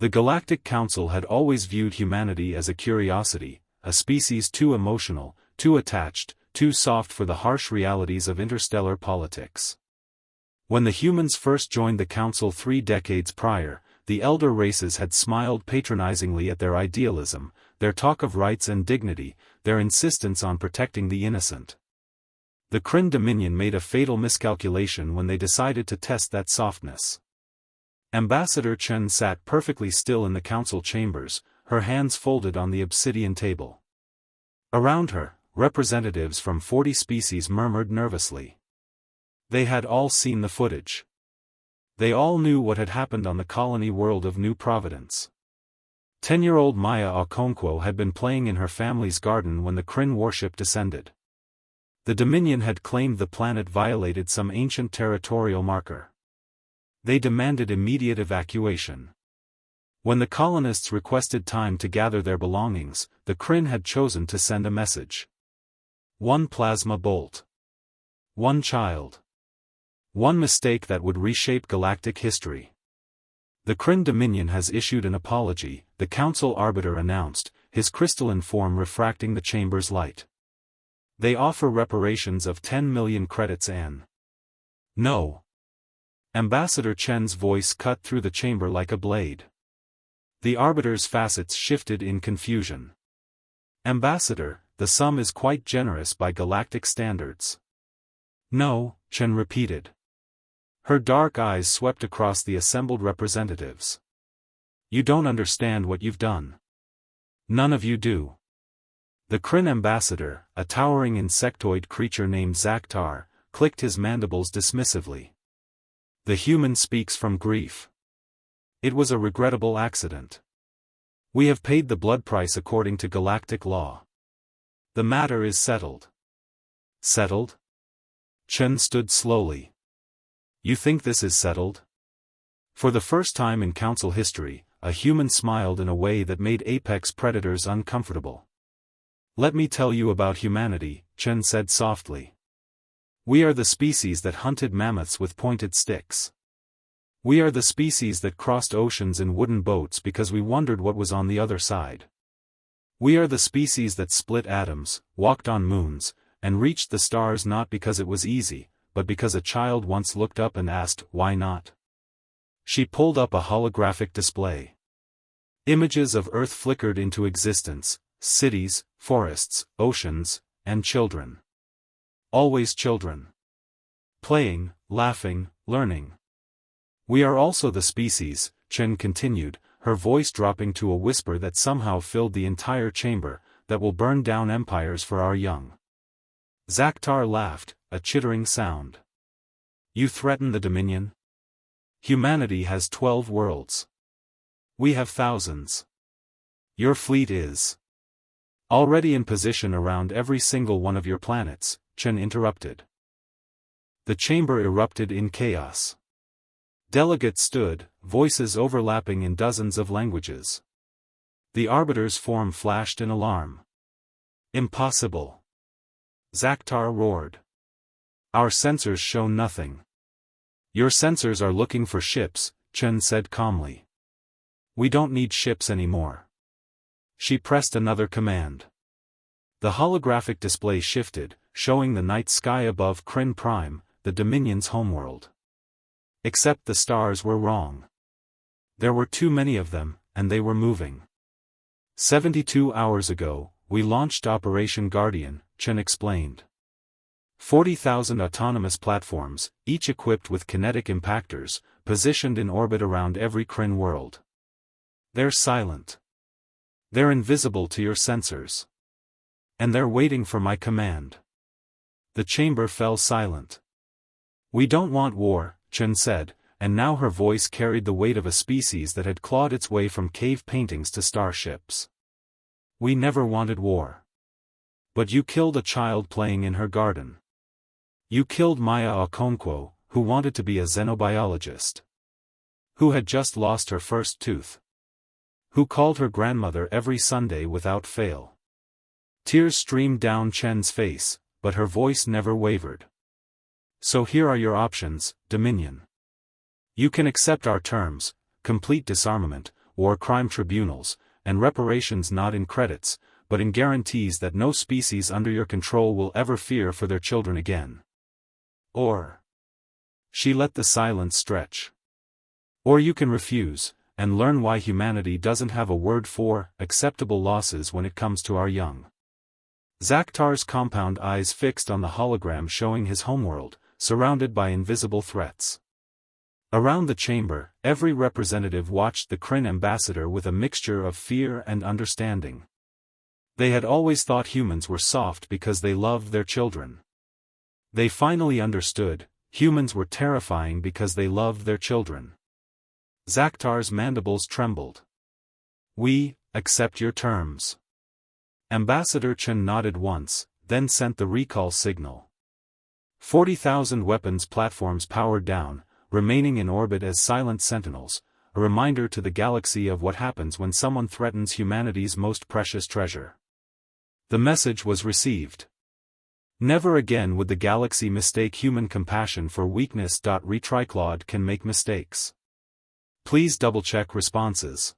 The Galactic Council had always viewed humanity as a curiosity, a species too emotional, too attached, too soft for the harsh realities of interstellar politics. When the humans first joined the Council 3 decades prior, the elder races had smiled patronizingly at their idealism, their talk of rights and dignity, their insistence on protecting the innocent. The Kryn Dominion made a fatal miscalculation when they decided to test that softness. Ambassador Chen sat perfectly still in the council chambers, her hands folded on the obsidian table. Around her, representatives from 40 species murmured nervously. They had all seen the footage. They all knew what had happened on the colony world of New Providence. 10-year-old Maya Okonkwo had been playing in her family's garden when the Kryn warship descended. The Dominion had claimed the planet violated some ancient territorial marker. They demanded immediate evacuation. When the colonists requested time to gather their belongings, the Kryn had chosen to send a message. One plasma bolt. One child. One mistake that would reshape galactic history. The Kryn Dominion has issued an apology, the Council Arbiter announced, his crystalline form refracting the chamber's light. They offer reparations of 10 million credits and... No. Ambassador Chen's voice cut through the chamber like a blade. The Arbiter's facets shifted in confusion. Ambassador, the sum is quite generous by galactic standards. No, Chen repeated. Her dark eyes swept across the assembled representatives. You don't understand what you've done. None of you do. The Kryn ambassador, a towering insectoid creature named Zaktar, clicked his mandibles dismissively. The human speaks from grief. It was a regrettable accident. We have paid the blood price according to galactic law. The matter is settled. Settled? Chen stood slowly. You think this is settled? For the first time in council history, a human smiled in a way that made apex predators uncomfortable. Let me tell you about humanity, Chen said softly. We are the species that hunted mammoths with pointed sticks. We are the species that crossed oceans in wooden boats because we wondered what was on the other side. We are the species that split atoms, walked on moons, and reached the stars not because it was easy, but because a child once looked up and asked, why not? She pulled up a holographic display. Images of Earth flickered into existence, cities, forests, oceans, and children. Always children. Playing, laughing, learning. We are also the species, Chen continued, her voice dropping to a whisper that somehow filled the entire chamber, that will burn down empires for our young. Zaktar laughed, a chittering sound. You threaten the Dominion? Humanity has 12 worlds. We have thousands. Your fleet is already in position around every single one of your planets, Chen interrupted. The chamber erupted in chaos. Delegates stood, voices overlapping in dozens of languages. The Arbiter's form flashed in alarm. Impossible. Zaktar roared. Our sensors show nothing. Your sensors are looking for ships, Chen said calmly. We don't need ships anymore. She pressed another command. The holographic display shifted, showing the night sky above Kryn Prime, the Dominion's homeworld. Except the stars were wrong. There were too many of them, and they were moving. 72 hours ago, we launched Operation Guardian, Chen explained. 40,000 autonomous platforms, each equipped with kinetic impactors, positioned in orbit around every Kryn world. They're silent. They're invisible to your sensors. And they're waiting for my command. The chamber fell silent. We don't want war, Chen said, and now her voice carried the weight of a species that had clawed its way from cave paintings to starships. We never wanted war. But you killed a child playing in her garden. You killed Maya Okonkwo, who wanted to be a xenobiologist. Who had just lost her first tooth. Who called her grandmother every Sunday without fail. Tears streamed down Chen's face, but her voice never wavered. So here are your options, Dominion. You can accept our terms, complete disarmament, war crime tribunals, and reparations not in credits, but in guarantees that no species under your control will ever fear for their children again. Or she let the silence stretch. Or you can refuse, and learn why humanity doesn't have a word for acceptable losses when it comes to our young. Zakhtar's compound eyes fixed on the hologram showing his homeworld, surrounded by invisible threats. Around the chamber, every representative watched the Kryn ambassador with a mixture of fear and understanding. They had always thought humans were soft because they loved their children. They finally understood, humans were terrifying because they loved their children. Zakhtar's mandibles trembled. "We accept your terms." Ambassador Chen nodded once, then sent the recall signal. 40,000 weapons platforms powered down, remaining in orbit as silent sentinels, a reminder to the galaxy of what happens when someone threatens humanity's most precious treasure. The message was received. Never again would the galaxy mistake human compassion for weakness. Retriclawed can make mistakes. Please double-check responses.